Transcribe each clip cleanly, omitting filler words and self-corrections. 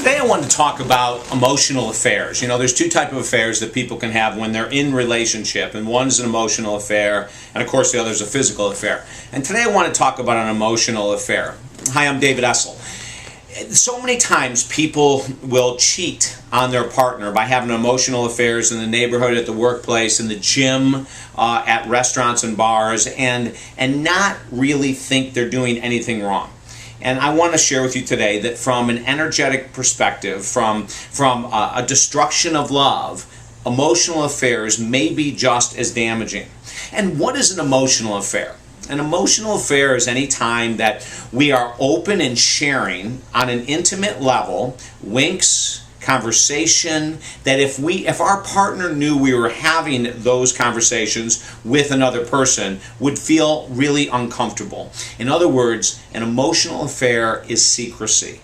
Today I wanted to talk about emotional affairs. You know, there's two types of affairs that people can have when they're in relationship, and one's an emotional affair, and of course the other is a physical affair. And today I want to talk about an emotional affair. Hi, I'm David Essel. So many times people will cheat on their partner by having emotional affairs in the neighborhood, at the workplace, in the gym, at restaurants and bars, and not really think they're doing anything wrong. And I want to share with you today that from an energetic perspective, from a destruction of love, emotional affairs may be just as damaging. And what is an emotional affair? An emotional affair is any time that we are open and sharing on an intimate level, winks, conversation, that if our partner knew we were having those conversations with another person, would feel really uncomfortable. In other words, an emotional affair is secrecy.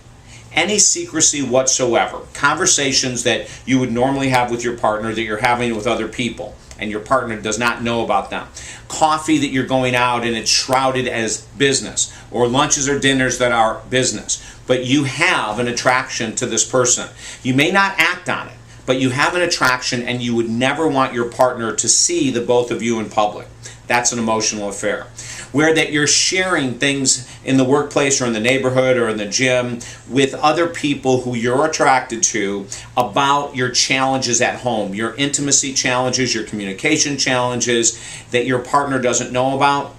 Any secrecy whatsoever. Conversations that you would normally have with your partner that you're having with other people, and your partner does not know about them. Coffee that you're going out and it's shrouded as business, or lunches or dinners that are business. But you have an attraction to this person. You may not act on it, but you have an attraction, and you would never want your partner to see the both of you in public. That's an emotional affair. Where that you're sharing things in the workplace or in the neighborhood or in the gym with other people who you're attracted to about your challenges at home, your intimacy challenges, your communication challenges that your partner doesn't know about.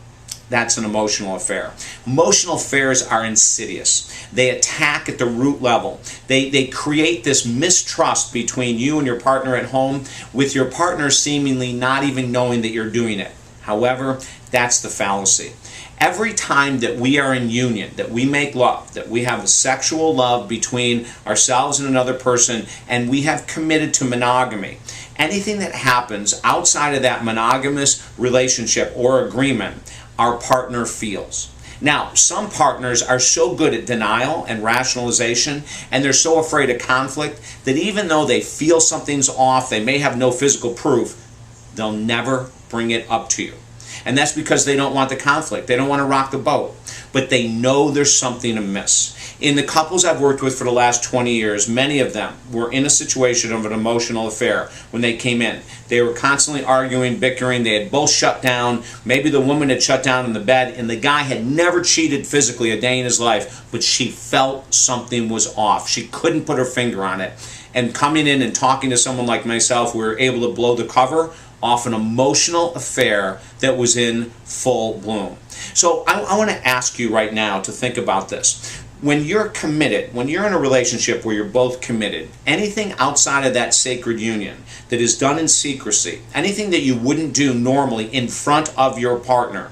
That's an emotional affair. Emotional affairs are insidious. They attack at the root level. They create this mistrust between you and your partner at home, with your partner seemingly not even knowing that you're doing it. However, that's the fallacy. Every time that we are in union, that we make love, that we have a sexual love between ourselves and another person, and we have committed to monogamy, anything that happens outside of that monogamous relationship or agreement, our partner feels. Now, some partners are so good at denial and rationalization, and they're so afraid of conflict, that even though they feel something's off, they may have no physical proof, they'll never bring it up to you. And that's because they don't want the conflict. They don't want to rock the boat. But they know there's something amiss. In the couples I've worked with for the last 20 years, many of them were in a situation of an emotional affair when they came in. They were constantly arguing, bickering. They had both shut down. Maybe the woman had shut down in the bed, and the guy had never cheated physically a day in his life, but she felt something was off. She couldn't put her finger on it. And coming in and talking to someone like myself, we were able to blow the cover off an emotional affair that was in full bloom. So I want to ask you right now to think about this. When you're committed, when you're in a relationship where you're both committed, anything outside of that sacred union that is done in secrecy, anything that you wouldn't do normally in front of your partner,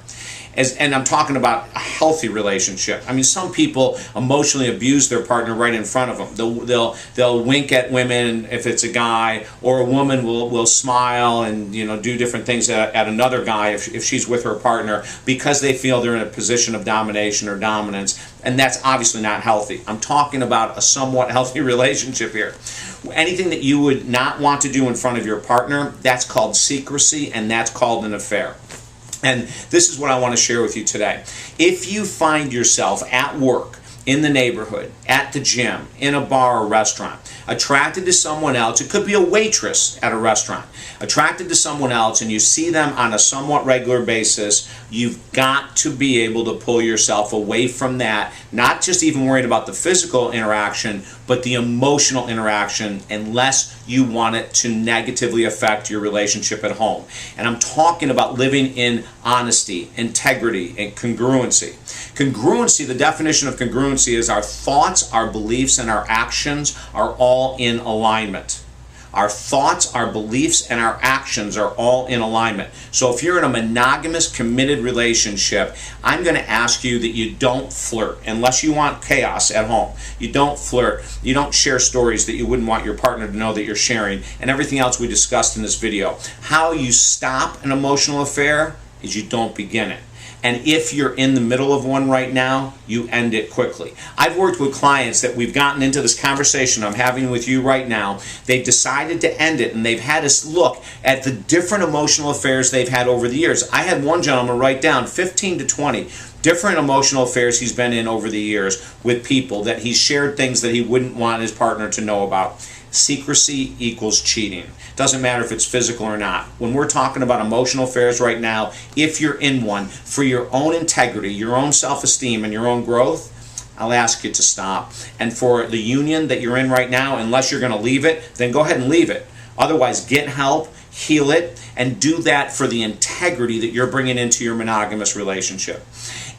and I'm talking about a healthy relationship. I mean, some people emotionally abuse their partner right in front of them. They'll wink at women if it's a guy, or a woman will smile and do different things at another guy if she's with her partner, because they feel they're in a position of domination or dominance, and that's obviously not healthy. I'm talking about a somewhat healthy relationship here. Anything that you would not want to do in front of your partner, that's called secrecy, and that's called an affair. And this is what I want to share with you today. If you find yourself at work, in the neighborhood, at the gym, in a bar or restaurant, attracted to someone else, it could be a waitress at a restaurant, attracted to someone else, and you see them on a somewhat regular basis, you've got to be able to pull yourself away from that, not just even worried about the physical interaction, but the emotional interaction, unless you want it to negatively affect your relationship at home. And I'm talking about living in honesty, integrity, and congruency. Congruency, the definition of congruency is our thoughts, our beliefs, and our actions are all in alignment. Our thoughts, our beliefs, and our actions are all in alignment. So if you're in a monogamous, committed relationship, I'm going to ask you that you don't flirt unless you want chaos at home. You don't flirt. You don't share stories that you wouldn't want your partner to know that you're sharing, and everything else we discussed in this video. How you stop an emotional affair is you don't begin it. And if you're in the middle of one right now, you end it quickly. I've worked with clients that we've gotten into this conversation I'm having with you right now. They've decided to end it, and they've had us look at the different emotional affairs they've had over the years. I had one gentleman write down 15 to 20 different emotional affairs he's been in over the years with people that he's shared things that he wouldn't want his partner to know about. Secrecy equals cheating. Doesn't matter if it's physical or not. When we're talking about emotional affairs right now, if you're in one, for your own integrity, your own self-esteem, and your own growth, I'll ask you to stop. And for the union that you're in right now, unless you're going to leave it, then go ahead and leave it. Otherwise, get help, heal it, and do that for the integrity that you're bringing into your monogamous relationship.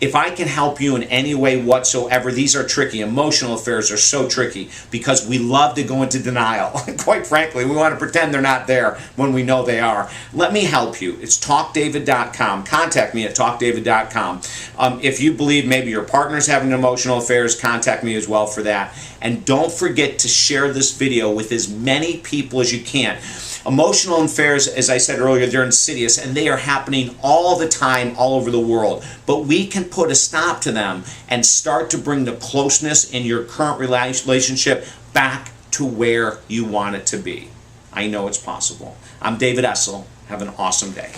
If I can help you in any way whatsoever, these are tricky. Emotional affairs are so tricky because we love to go into denial. Quite frankly, we want to pretend they're not there when we know they are. Let me help you. It's talkdavid.com. Contact me at talkdavid.com. If you believe maybe your partner's having emotional affairs, contact me as well for that. And don't forget to share this video with as many people as you can. Emotional affairs, as I said earlier, they're insidious and they are happening all the time, all over the world. But we can put a stop to them and start to bring the closeness in your current relationship back to where you want it to be. I know it's possible. I'm David Essel. Have an awesome day.